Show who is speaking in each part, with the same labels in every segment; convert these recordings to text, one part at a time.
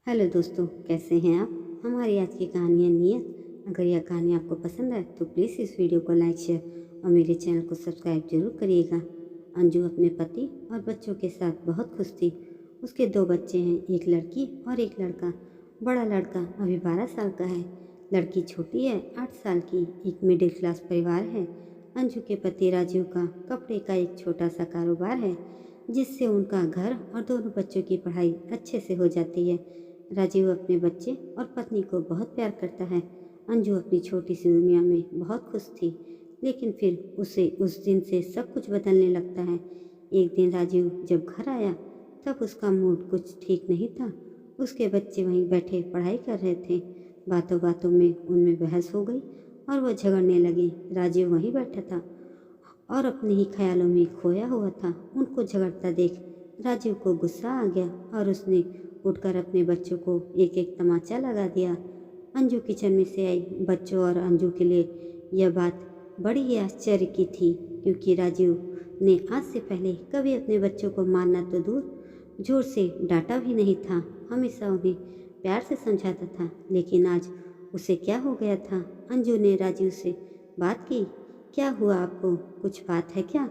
Speaker 1: Hello दोस्तों, कैसे हैं आप। हमारी आज की कहानी है नियत। अगर यह कहानी आपको पसंद आए तो प्लीज़ इस वीडियो को लाइक शेयर और मेरे चैनल को सब्सक्राइब जरूर करिएगा। अंजू अपने पति और बच्चों के साथ बहुत खुश थी। उसके 2 बच्चे हैं, एक लड़की और एक लड़का। बड़ा लड़का अभी 12 साल का है, लड़की छोटी है 8 साल की। एक मिडिल क्लास परिवार है। अंजू के पति राजीव का कपड़े का एक छोटा सा कारोबार है, जिससे उनका घर और दोनों बच्चों की पढ़ाई अच्छे से हो जाती है। राजीव अपने बच्चे और पत्नी को बहुत प्यार करता है। अंजू अपनी छोटी सी दुनिया में बहुत खुश थी, लेकिन फिर उसे उस दिन से सब कुछ बदलने लगता है। एक दिन राजीव जब घर आया तब उसका मूड कुछ ठीक नहीं था। उसके बच्चे वहीं बैठे पढ़ाई कर रहे थे। बातों बातों में उनमें बहस हो गई और वो झगड़ने लगे। राजीव वहीं बैठा था और अपने ही ख्यालों में खोया हुआ था। उनको झगड़ता देख राजीव को गुस्सा आ गया और उसने उठकर अपने बच्चों को एक एक तमाचा लगा दिया। अंजू किचन में से आई। बच्चों और अंजू के लिए यह बात बड़ी ही आश्चर्य की थी, क्योंकि राजीव ने आज से पहले कभी अपने बच्चों को मारना तो दूर, जोर से डांटा भी नहीं था। हमेशा उन्हें प्यार से समझाता था, लेकिन आज उसे क्या हो गया था। अंजू ने राजीव से बात की। क्या हुआ आपको, कुछ बात है क्या?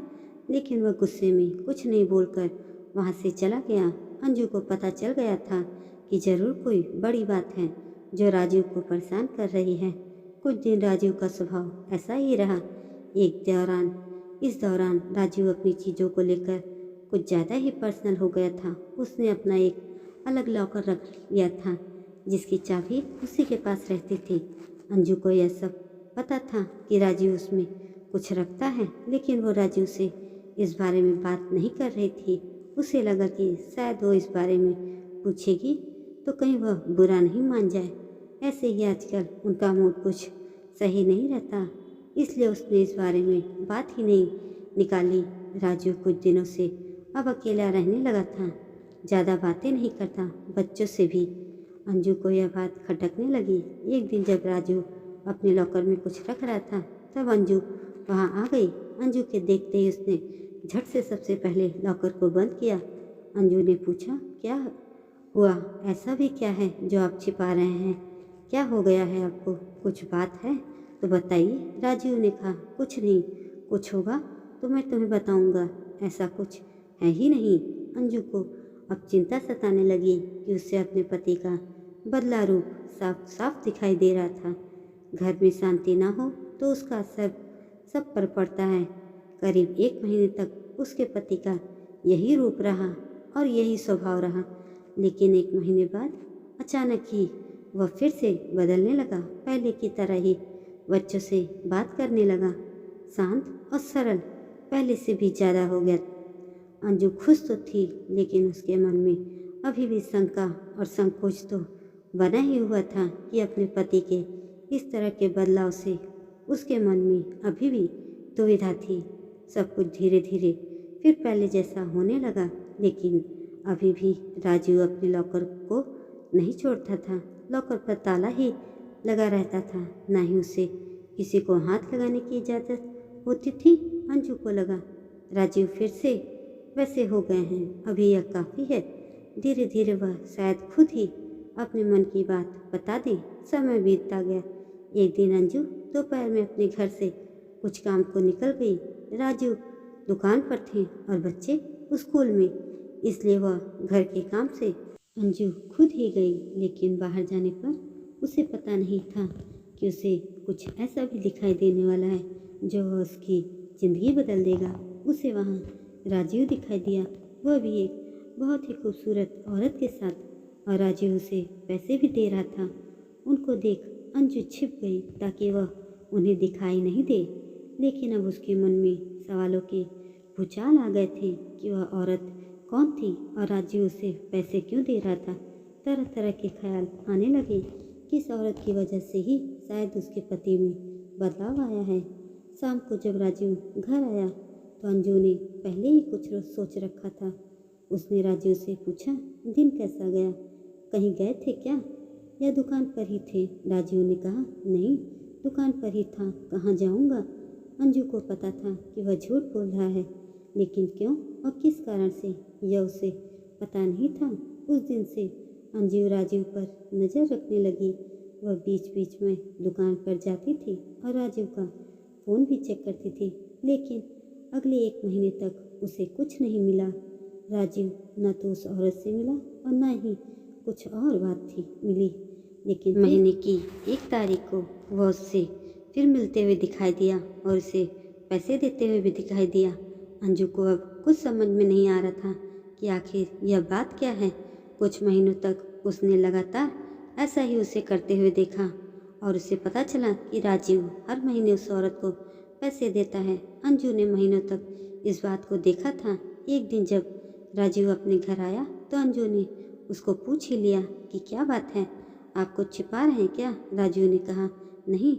Speaker 1: लेकिन वह गुस्से में कुछ नहीं बोलकर वहाँ से चला गया। अंजू को पता चल गया था कि जरूर कोई बड़ी बात है जो राजीव को परेशान कर रही है। कुछ दिन राजीव का स्वभाव ऐसा ही रहा। इस दौरान राजीव अपनी चीज़ों को लेकर कुछ ज़्यादा ही पर्सनल हो गया था। उसने अपना एक अलग लॉकर रख लिया था, जिसकी चाबी उसी के पास रहती थी। अंजू को यह सब पता था कि राजीव उसमें कुछ रखता है, लेकिन वो राजीव से इस बारे में बात नहीं कर रही थी। उसे लगा कि शायद वो इस बारे में पूछेगी तो कहीं वह बुरा नहीं मान जाए। ऐसे ही आजकल उनका मूड कुछ सही नहीं रहता, इसलिए उसने इस बारे में बात ही नहीं निकाली। राजू कुछ दिनों से अब अकेला रहने लगा था, ज़्यादा बातें नहीं करता, बच्चों से भी। अंजू को यह बात खटकने लगी। एक दिन जब राजू अपने लॉकर में कुछ रख रहा था, तब अंजू वहाँ आ गई। अंजू के देखते ही उसने झट से सबसे पहले लॉकर को बंद किया। अंजू ने पूछा, क्या हुआ? ऐसा भी क्या है जो आप छिपा रहे हैं? क्या हो गया है आपको? कुछ बात है तो बताइए। राजीव ने कहा, कुछ नहीं, कुछ होगा तो मैं तुम्हें बताऊंगा, ऐसा कुछ है ही नहीं। अंजू को अब चिंता सताने लगी कि उसे अपने पति का बदला रूप साफ साफ दिखाई दे रहा था। घर में शांति ना हो तो उसका असर सब पर पड़ता है। करीब 1 महीने तक उसके पति का यही रूप रहा और यही स्वभाव रहा, लेकिन 1 महीने बाद अचानक ही वह फिर से बदलने लगा। पहले की तरह ही बच्चों से बात करने लगा, शांत और सरल, पहले से भी ज़्यादा हो गया। अंजू खुश तो थी, लेकिन उसके मन में अभी भी शंका और संकोच तो बना ही हुआ था कि अपने पति के इस तरह के बदलाव से उसके मन में अभी भी दुविधा थी। सब कुछ धीरे धीरे फिर पहले जैसा होने लगा, लेकिन अभी भी राजीव अपने लॉकर को नहीं छोड़ता था। लॉकर पर ताला ही लगा रहता था, ना ही उसे किसी को हाथ लगाने की इजाज़त होती थी। अंजू को लगा राजीव फिर से वैसे हो गए हैं, अभी यह काफ़ी है। धीरे धीरे वह शायद खुद ही अपने मन की बात बता दे। समय बीतता गया। एक दिन अंजू दोपहर में अपने घर से कुछ काम को निकल गई। राजू दुकान पर थे और बच्चे स्कूल में, इसलिए वह घर के काम से अंजू खुद ही गई। लेकिन बाहर जाने पर उसे पता नहीं था कि उसे कुछ ऐसा भी दिखाई देने वाला है जो उसकी ज़िंदगी बदल देगा। उसे वहाँ राजीव दिखाई दिया, वह भी एक बहुत ही खूबसूरत औरत के साथ, और राजीव उसे पैसे भी दे रहा था। उनको देख अंजू छिप गई ताकि वह उन्हें दिखाई नहीं दे, लेकिन अब उसके मन में सवालों के भूचाल आ गए थे कि वह औरत कौन थी और राजीव उसे पैसे क्यों दे रहा था। तरह तरह के ख्याल आने लगे कि इस औरत की वजह से ही शायद उसके पति में बदलाव आया है। शाम को जब राजीव घर आया तो अंजू ने पहले ही कुछ सोच रखा था। उसने राजीव से पूछा, दिन कैसा गया? कहीं गए थे क्या, या दुकान पर ही थे? राजीव ने कहा, नहीं, दुकान पर ही था, कहाँ जाऊँगा। अंजू को पता था कि वह झूठ बोल रहा है, लेकिन क्यों और किस कारण से यह उसे पता नहीं था। उस दिन से अंजू राजीव पर नज़र रखने लगी। वह बीच बीच में दुकान पर जाती थी और राजीव का फ़ोन भी चेक करती थी, लेकिन अगले 1 महीने तक उसे कुछ नहीं मिला। राजीव न तो उस औरत से मिला और न ही कुछ और बात थी मिली, लेकिन महीने की 1 तारीख को वह उससे फिर मिलते हुए दिखाई दिया और उसे पैसे देते हुए भी दिखाई दिया। अंजू को अब कुछ समझ में नहीं आ रहा था कि आखिर यह बात क्या है। कुछ महीनों तक उसने लगातार ऐसा ही उसे करते हुए देखा और उसे पता चला कि राजीव हर महीने उस औरत को पैसे देता है। अंजू ने महीनों तक इस बात को देखा था। एक दिन जब राजीव अपने घर आया तो अंजू ने उसको पूछ ही लिया कि क्या बात है, आप कुछ छिपा रहे हैं क्या? राजीव ने कहा नहीं।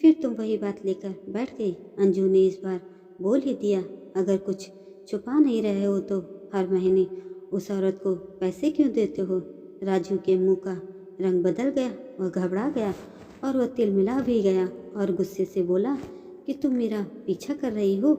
Speaker 1: फिर तुम वही बात लेकर बैठ गई। अंजू ने इस बार बोल ही दिया, अगर कुछ छुपा नहीं रहे हो तो हर महीने उस औरत को पैसे क्यों देते हो? राजीव के मुंह का रंग बदल गया, वह घबरा गया और वह तिलमिला भी गया और गुस्से से बोला कि तुम मेरा पीछा कर रही हो,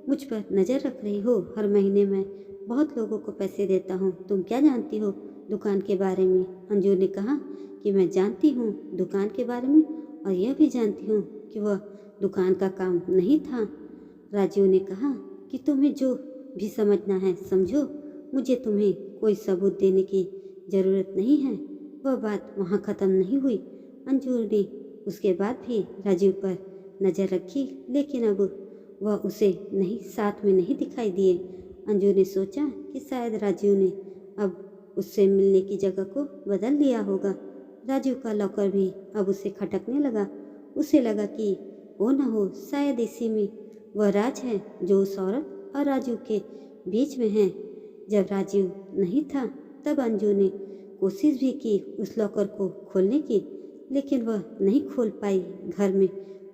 Speaker 1: मुझ पर नज़र रख रही हो। हर महीने मैं बहुत लोगों को पैसे देता हूँ, तुम क्या जानती हो दुकान के बारे में? अंजू ने कहा कि मैं जानती हूँ दुकान के बारे में और यह भी जानती हूँ कि वह दुकान का काम नहीं था। राजीव ने कहा कि तुम्हें जो भी समझना है समझो, मुझे तुम्हें कोई सबूत देने की ज़रूरत नहीं है। वह बात वहाँ ख़त्म नहीं हुई। अंजू ने उसके बाद भी राजीव पर नज़र रखी, लेकिन अब वह उसे साथ में नहीं दिखाई दिए। अंजू ने सोचा कि शायद राजीव ने अब उससे मिलने की जगह को बदल लिया होगा। राजीव का लॉकर भी अब उसे खटकने लगा। उसे लगा कि वो न हो शायद इसी में वह राज है जो उस औरत और राजीव के बीच में है। जब राजीव नहीं था तब अंजू ने कोशिश भी की उस लॉकर को खोलने की, लेकिन वह नहीं खोल पाई। घर में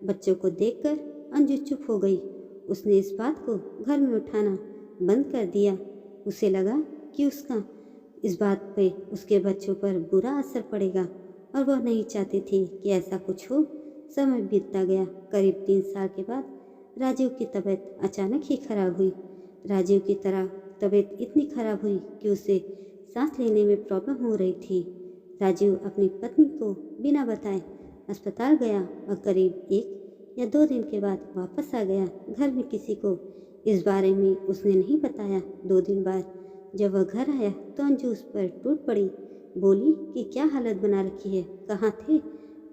Speaker 1: बच्चों को देखकर अंजू चुप हो गई। उसने इस बात को घर में उठाना बंद कर दिया। उसे लगा कि उसका इस बात पे उसके बच्चों पर बुरा असर पड़ेगा और वह नहीं चाहती थी कि ऐसा कुछ हो। समय बीतता गया। करीब 3 साल के बाद राजीव की तबीयत अचानक ही खराब हुई। राजीव की तरह तबीयत इतनी खराब हुई कि उसे सांस लेने में प्रॉब्लम हो रही थी। राजीव अपनी पत्नी को बिना बताए अस्पताल गया और करीब 1 या 2 दिन के बाद वापस आ गया। घर में किसी को इस बारे में उसने नहीं बताया। 2 दिन बाद जब वह घर आया तो अंजू उस पर टूट पड़ी, बोली कि क्या हालत बना रखी है, कहाँ थे?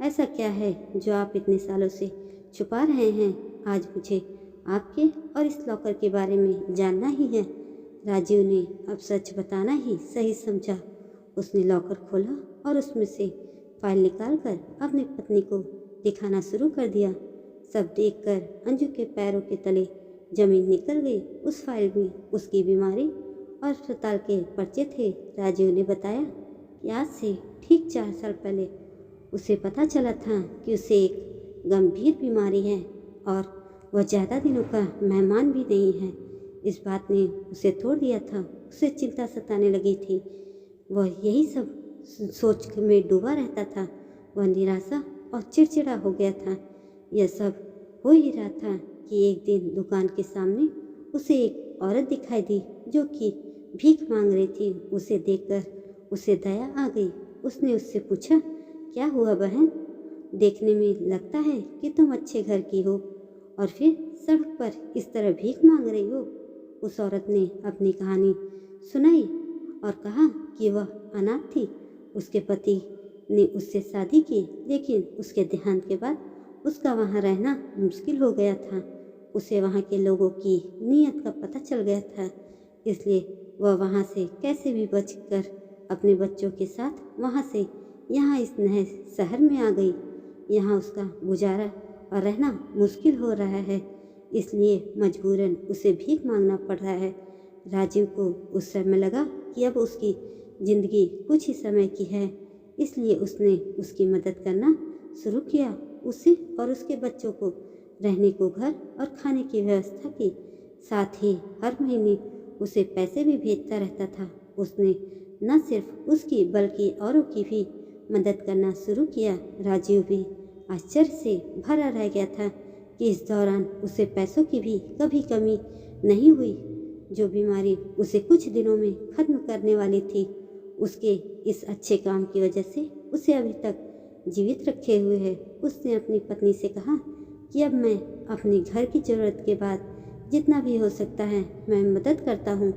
Speaker 1: ऐसा क्या है जो आप इतने सालों से छुपा रहे हैं? आज मुझे आपके और इस लॉकर के बारे में जानना ही है। राजीव ने अब सच बताना ही सही समझा। उसने लॉकर खोला और उसमें से फाइल निकालकर अपनी पत्नी को दिखाना शुरू कर दिया। सब देखकर अंजू के पैरों के तले जमीन निकल गई। उस फाइल में उसकी बीमारी और अस्पताल के पर्चे थे। राजीव ने बताया कि आज से ठीक 4 साल पहले उसे पता चला था कि उसे एक गंभीर बीमारी है और वह ज़्यादा दिनों का मेहमान भी नहीं है। इस बात ने उसे तोड़ दिया था। उसे चिंता सताने लगी थी। वह यही सब सोच में डूबा रहता था। वह निराशा और चिड़चिड़ा हो गया था। यह सब हो ही रहा था कि एक दिन दुकान के सामने उसे एक औरत दिखाई दी जो कि भीख मांग रही थी। उसे देखकर उसे दया आ गई। उसने उससे पूछा, क्या हुआ बहन? देखने में लगता है कि तुम अच्छे घर की हो और फिर सड़क पर इस तरह भीख मांग रही हो। उस औरत ने अपनी कहानी सुनाई और कहा कि वह अनाथ थी। उसके पति ने उससे शादी की, लेकिन उसके देहांत के बाद उसका वहाँ रहना मुश्किल हो गया था। उसे वहाँ के लोगों की नीयत का पता चल गया था, इसलिए वह वहाँ से कैसे भी बचकर अपने बच्चों के साथ वहाँ से यहाँ इस नए शहर में आ गई। यहाँ उसका गुजारा और रहना मुश्किल हो रहा है, इसलिए मजबूरन उसे भीख मांगना पड़ रहा है। राजीव को उस समय लगा कि अब उसकी ज़िंदगी कुछ ही समय की है, इसलिए उसने उसकी मदद करना शुरू किया। उसे और उसके बच्चों को रहने को घर और खाने की व्यवस्था की। साथ ही हर महीने उसे पैसे भी भेजता रहता था। उसने न सिर्फ उसकी बल्कि औरों की भी मदद करना शुरू किया। राजीव भी आश्चर्य से भरा रह गया था कि इस दौरान उसे पैसों की भी कभी कमी नहीं हुई। जो बीमारी उसे कुछ दिनों में खत्म करने वाली थी, उसके इस अच्छे काम की वजह से उसे अभी तक जीवित रखे हुए है। उसने अपनी पत्नी से कहा कि अब मैं अपने घर की ज़रूरत के बाद जितना भी हो सकता है मैं मदद करता हूँ।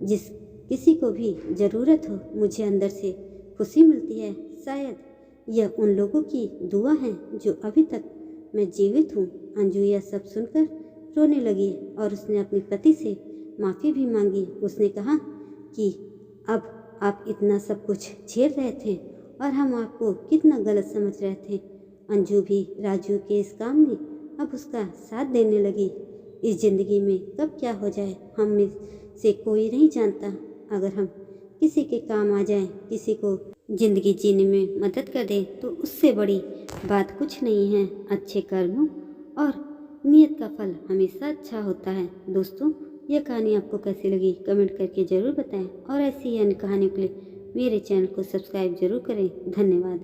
Speaker 1: जिस किसी को भी ज़रूरत हो मुझे अंदर से खुशी मिलती है। शायद यह उन लोगों की दुआ है जो अभी तक मैं जीवित हूँ। अंजू यह सब सुनकर रोने लगी और उसने अपने पति से माफ़ी भी मांगी। उसने कहा कि अब आप इतना सब कुछ झेल रहे थे और हम आपको कितना गलत समझ रहे थे। अंजू भी राजू के इस काम में अब उसका साथ देने लगी। इस ज़िंदगी में कब क्या हो जाए हम में से कोई नहीं जानता। अगर हम किसी के काम आ जाएं, किसी को ज़िंदगी जीने में मदद कर दें तो उससे बड़ी बात कुछ नहीं है। अच्छे कर्मों और नियत का फल हमेशा अच्छा होता है। दोस्तों, यह कहानी आपको कैसी लगी कमेंट करके ज़रूर बताएं और ऐसी ही अन्य कहानियों के लिए मेरे चैनल को सब्सक्राइब जरूर करें। धन्यवाद।